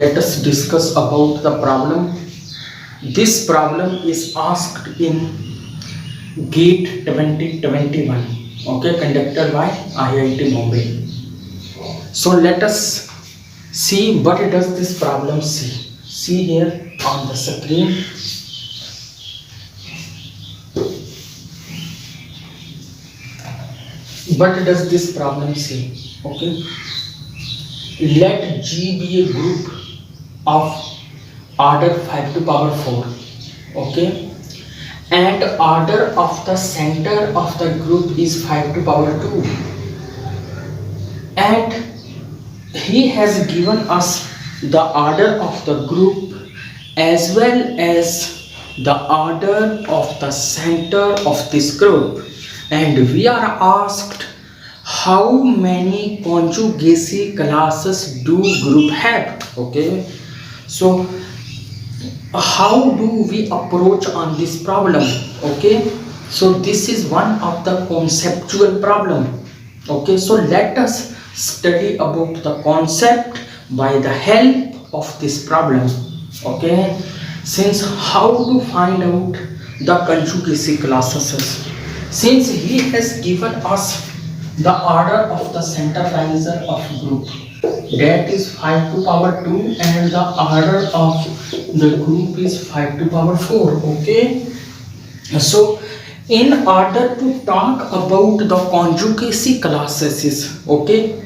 Let us discuss about the problem. This problem is asked in GATE 2021, okay, conducted by IIT Bombay. So let us see what does this problem see. See here on the screen. What does this problem say? Okay. Let G be a group of order 5 to power 4. Okay. And order of the center of the group is 5 to power 2. And he has given us the order of the group as well as the order of the center of this group, and we are asked how many conjugacy classes do group have. Okay, so how do we approach on this problem? Okay, so this is one of the conceptual problem. Okay, so let us study about the concept by the help of this problem. Okay, since how to find out the conjugacy classes, since he has given us the order of the centralizer of group, that is 5 to power 2, and the order of the group is 5 to power 4. Okay, so in order to talk about the conjugacy classes, okay,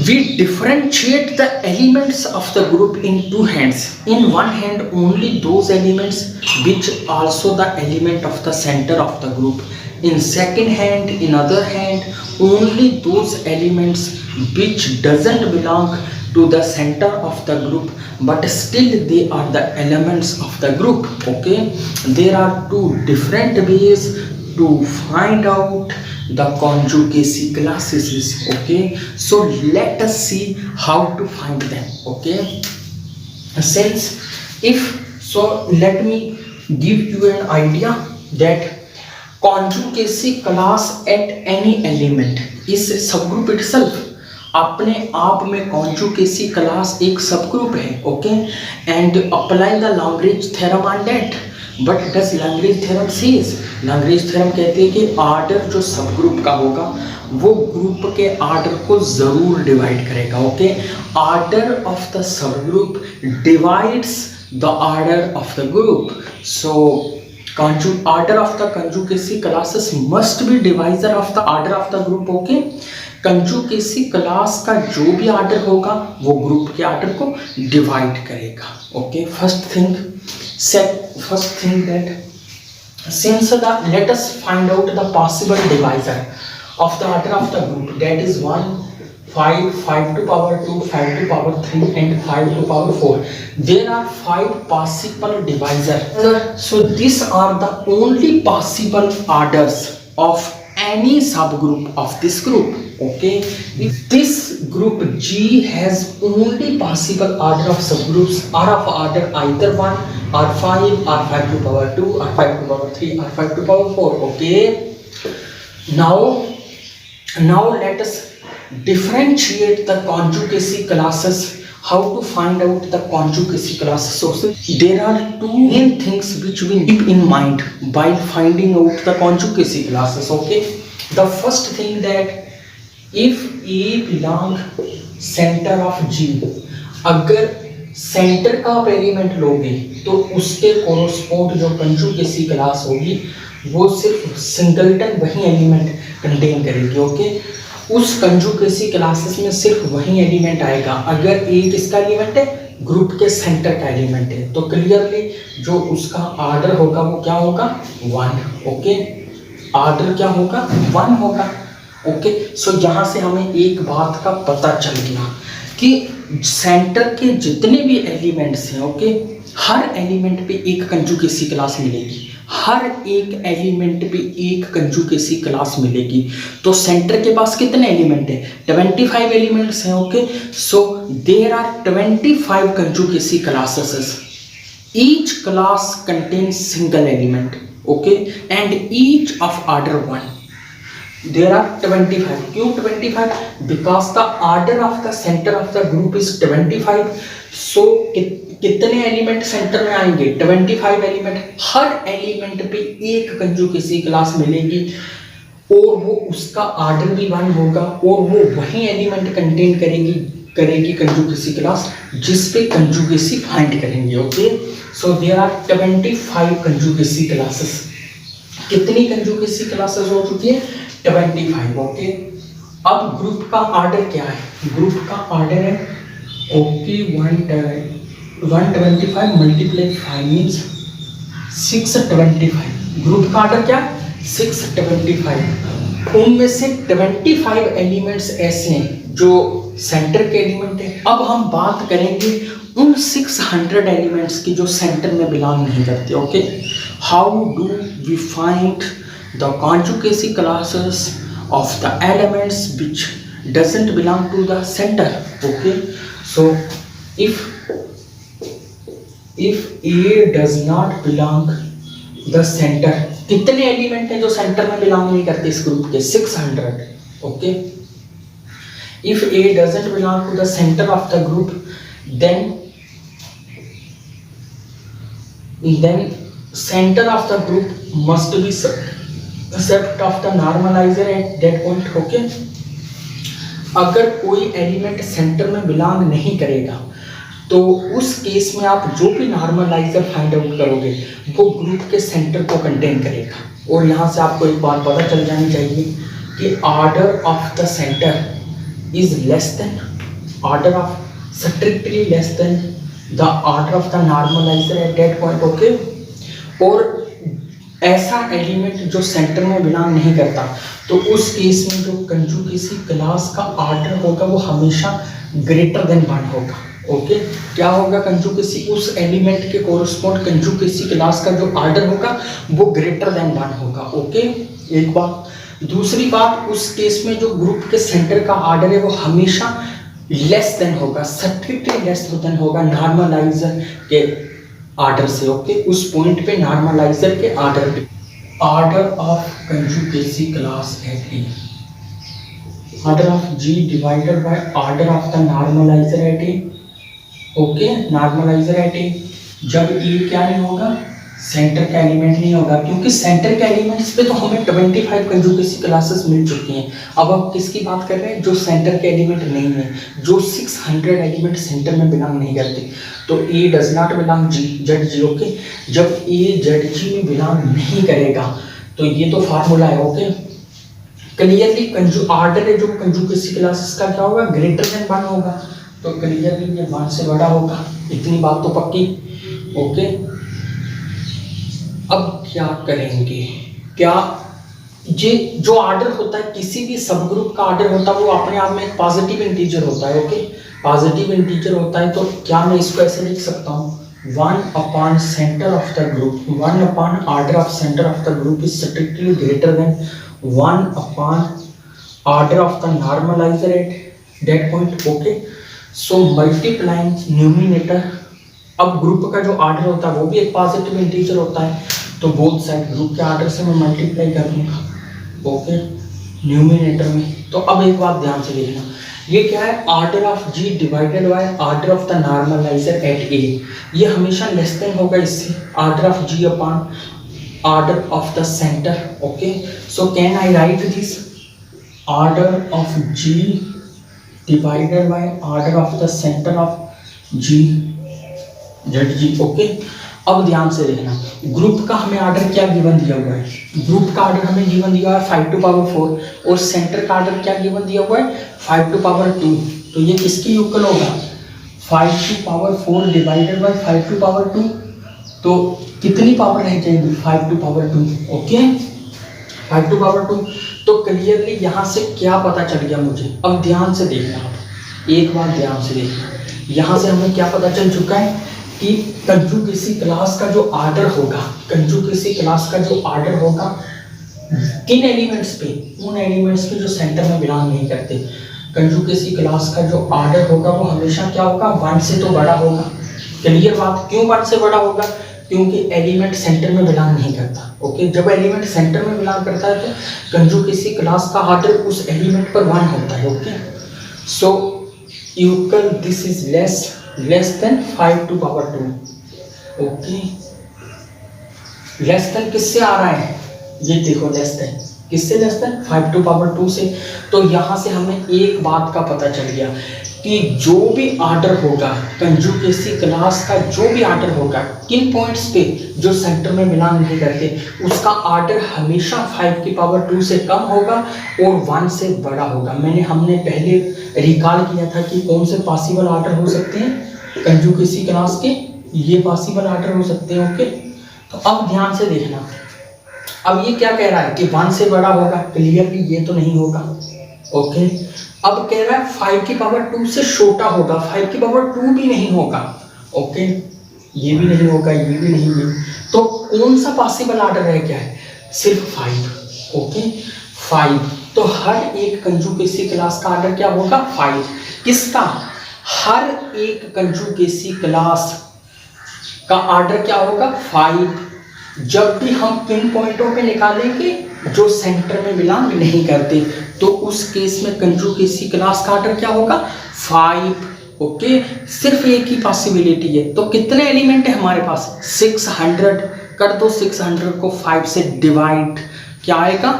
we differentiate the elements of the group in two hands. In one hand only those elements which also the element of the center of the group. In second hand, in other hand, only those elements which doesn't belong to the center of the group, but still they are the elements of the group. Okay, there are two different ways to find out the conjugacy classes. Okay, so let us see how to find them. Okay, since if so, let me give you an idea that conjugacy class at any element is subgroup itself. अपने आप में conjugacy class एक subgroup है. Okay, and apply the Lagrange theorem on that. But does Lagrange theorem says, Lagrange theorem कहते हैं कि order जो सब ग्रुप का होगा वो ग्रुप के आर्डर को जरूर डिवाइड करेगा. Okay, order of the sub group divides the order of the group. So order of the conjugacy classes must be divisor of the order of the group. Okay, conjugacy class का जो भी order होगा वो group के order को divide करेगा. Okay, first thing that since let us find out the possible divisor of the order of the group, that is 1, 5, 5 to power 2, 5 to power 3 and 5 to power 4. There are 5 possible divisors. So these are the only possible orders of any subgroup of this group. Okay, if this group G has only possible order of subgroups are of order either 1 or 5 or 5 to power 2 or 5 to power 3 or 5 to power 4. Okay, now let us differentiate the conjugacy classes. How to find out the conjugacy classes? So there are two main things which we keep in mind while finding out the conjugacy classes. Okay, the first thing that if A belong center of G, अगर centre का आप element लोगे तो उसके कोरोस्पोंड जो कंजुगेसी class होगी वो सिर्फ सिंगलटन वही एलिमेंट कंटेन करेगी. ओके, उस कंजुगेसी क्लासेस में सिर्फ वही एलिमेंट आएगा अगर ए किसका एलिमेंट है, ग्रुप के सेंटर का एलिमेंट है. तो क्लियरली जो उसका ऑर्डर होगा वो क्या होगा, 1. ओके, ऑर्डर क्या होगा, 1 होगा. ओके, सो यहाँ से हमें एक बात का पता चल गया कि सेंटर के जितने भी एलिमेंट्स हैं, ओके, हर एलिमेंट पे एक कंजुगेसी क्लास मिलेगी. हर एक एलिमेंट पे एक कंजुगेसी क्लास मिलेगी. तो सेंटर के पास कितने एलिमेंट है, 25 एलिमेंट्स हैं. Okay, so there are 25 conjugacy classes. Each class contains single element. Okay, and each of order 1. there are 25. क्यों 25? because the order of the center of the group is 25. so कितने element centre में आएंगे? 25 element. हर element पे एक कंजुगेसी class मिलेगी और वो उसका आर्डर भी 1 होगा और वो वही एलिमेंट कंटेन करेगी कंजुगेसी क्लास जिस पे कंजुगेसी फाइंड करेंगे। Okay, so there are 25 conjugacy classes. कितनी कंजुगेसी क्लासेस हो चुकी है? 25। ओके, अब ग्रुप का ऑर्डर क्या है? ग्रुप का ऑर्डर है ओके 125 मल्टीप्लाई 5 मीन्स 625। ग्रुप का ऑर्डर क्या है? 625। उनमें से 25 एलिमेंट्स ऐसे हैं जो सेंटर के एलिमेंट है। अब हम बात करेंगे उन 600 एलिमेंट्स की जो सेंटर में बिलोंग नहीं करते। Okay, how do we find the conjugacy classes of the elements which doesn't belong to the centre. Okay, so if A does not belong the center, कितने एलिमेंट हैं जो सेंटर में belong नहीं करते इस ग्रुप के? 600। Okay, if A doesn't belong to the center of the group, then center of the group must be subset of the normalizer at that point. Okay, अगर कोई एलिमेंट सेंटर में belong नहीं करेगा तो उस केस में आप जो भी नॉर्मलाइजर फाइंड आउट करोगे वो ग्रुप के सेंटर को कंटेन करेगा। और यहाँ से आपको एक बात पता चल जानी चाहिए कि order of the centre is less then order of strictly less then the order of the normaliser at that point. Okay, और ऐसा एलिमेंट जो सेंटर में बिलोंग नहीं करता तो उस केस में जो कंजुगेसी क्लास का ऑर्डर होगा वो हमेशा ग्रेटर देन 1 होगा। ओके, क्या होगा? कंजुगेसी उस एलिमेंट के कोरस्पॉन्ड कंजुगेसी क्लास का जो ऑर्डर होगा वो ग्रेटर देन 1 होगा। ओके, एक बात। दूसरी बात, उस केस में जो ग्रुप के सेंटर का ऑर्डर है वो हमेशा लेस देन होगा, स्ट्रिक्टली लेस देन होगा नॉर्मलाइजर के ऑर्डर से। ओके, उस पॉइंट पे नॉर्मलाइजर के ऑर्डर पे order of conjugacy class at A, order of G divided by order of the normaliser at A. Okay, normaliser at A जब E क्या नहीं होगा? सेंटर का एलिमेंट नहीं होगा, क्योंकि सेंटर के एलिमेंट्स पे तो हमें 25 कंजुगेसी क्लासेस मिल चुकी हैं। अब हम किसकी बात कर रहे हैं? जो सेंटर के एलिमेंट नहीं है, जो 600 एलिमेंट सेंटर में बिलोंग नहीं करते। तो A does not belong Z G. Okay, जब A जेड जी में बिलोंग नहीं करेगा तो ये तो फार्मूला है। ओके, क्लियरली ऑर्डर है जो कंजुगेसी क्लासेस का क्या होगा? ग्रेटर देन 1 होगा। तो क्लियरली ये 1 से बड़ा होगा, इतनी बात तो पक्की। ओके, अब क्या करेंगे? क्या ये जो ऑर्डर होता है किसी भी सब ग्रुप का ऑर्डर होता है वो अपने आप में एक पॉजिटिव इंटीजर होता है। ओके, पॉजिटिव इंटीजर होता है तो क्या मैं इसको ऐसे लिख सकता हूँ? 1 upon centre of the group, 1 upon order of centre of the group is strictly greater than 1 upon order of the normaliser at that point. Okay, so multiplying numerator, अब ग्रुप का जो ऑर्डर होता है वो भी एक पॉजिटिव इंटीजर होता है तो बोथ साइड ग्रुप के ऑर्डर से मैं मल्टीप्लाई कर दूंगा। ओके, न्यूमिनेटर में। तो अब एक बात ध्यान से देखना, ये क्या है? Order of G divided by order of the normaliser at A। ये हमेशा लेस देन होगा इससे, order of G upon order of the centre. Okay, so can I write this order of G divided by order of the center of G ZG। Okay, अब ध्यान से देखना, group का हमें ऑर्डर क्या given दिया हुआ है? ग्रुप का ऑर्डर हमें गिवन दिया हुआ है 5 टू पावर 4 और सेंटर का ऑर्डर क्या गिवन दिया हुआ है? 5 टू पावर 2। तो ये किसकी इक्वल होगा? 5 to power 4 divided by 5 to power 2। तो कितनी पावर रह जाएगी? 5 to power 2। Okay, 5 to power 2। तो क्लियरली यहाँ से क्या पता चल गया मुझे? अब ध्यान से देखना, आप एक बार ध्यान से देखना, यहाँ से हमें क्या पता चल चुका है कि कंजुगेसी क्लास का जो ऑर्डर होगा, कंजुगेसी क्लास का जो ऑर्डर होगा किन एलिमेंट्स पे? उन एलिमेंट्स पे जो सेंटर में बिलोंग नहीं करते। कंजुगेसी क्लास का जो ऑर्डर होगा वो हमेशा क्या होगा? 1 से तो बड़ा होगा। क्लियर बात? क्यों 1 से बड़ा होगा? क्योंकि एलिमेंट सेंटर में बिलोंग नहीं करता। ओके, जब एलिमेंट सेंटर में बिलोंग करता है तो कंजुगेसी क्लास का ऑर्डर उस एलिमेंट पर 1 होता है। Okay, so equal this is less than 5 to power 2। Okay, less than किससे आ रहा है, ये देखो लेस देन किससे, लेस देन 5 टू पावर 2 से। तो यहाँ से हमें एक बात का पता चल गया कि जो भी ऑर्डर होगा कंजुगेसी क्लास का, जो भी ऑर्डर होगा किन पॉइंट्स पे जो सेंटर में बिलोंग नहीं करते, उसका ऑर्डर हमेशा 5 की पावर 2 से कम होगा और 1 से बड़ा होगा। हमने पहले रिकॉल किया था कि कौन से पॉसिबल ऑर्डर हो सकते हैं कंजुगेसी क्लास के, ये पॉसिबल ऑर्डर हो सकते हैं। ओके, तो अब ध्यान से देखना, अब ये क्या कह रहा है कि 1 से बड़ा होगा, क्लियरली ये तो नहीं होगा। ओके, अब कह रहा है 5 की पावर 2 से छोटा होगा, 5 की पावर 2 भी नहीं होगा। ओके, ये भी नहीं होगा, ये भी नहीं है, तो कौन सा पॉसिबल ऑर्डर रह गया है, सिर्फ 5। ओके, 5, तो हर एक कंजुगेसी क्लास का ऑर्डर क्या होगा, 5। किसका, हर एक कंजुगेसी क्लास का ऑर्डर क्या होगा, 5। जब भी हम किन पॉइंटों पे निकालेंगे जो सेंटर में बिलोंग नहीं करते, तो उस केस में कंजुगेसी क्लास का ऑर्डर क्या होगा, 5। ओके, सिर्फ एक ही पॉसिबिलिटी है। तो कितने एलिमेंट है हमारे पास, 600 कर दो, 600 को 5 से डिवाइड, क्या आएगा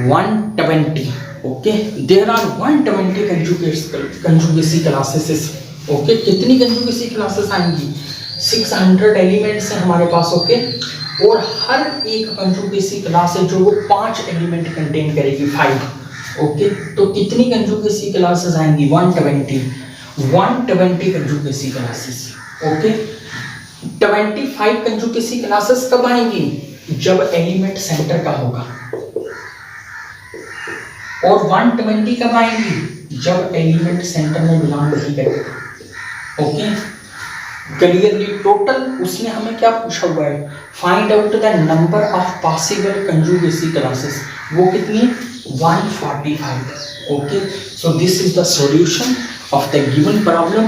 120। Okay, there are 120 conjugacy classes. Okay, कितनी कंजुगेसी क्लासेस आएंगी, 600 एलिमेंट्स हैं हमारे पास। ओके, और हर एक कंजुगेसी क्लास है जो वो 5 एलिमेंट कंटेन करेगी, 5। ओके, तो कितनी कंजुगेसी क्लासेस आएंगी, 120 conjugacy classes. Okay, 25 conjugacy classes कब आएंगी, जब एलिमेंट सेंटर का होगा, और 120 कब आएंगी, जब एलिमेंट सेंटर में बिलोंग नहीं करेगा। ओके, क्लियरली टोटल उसने हमें क्या पूछा हुआ है, find out the number of possible conjugacy classes, वो कितनी, 145। Okay, so this is the solution of the given problem.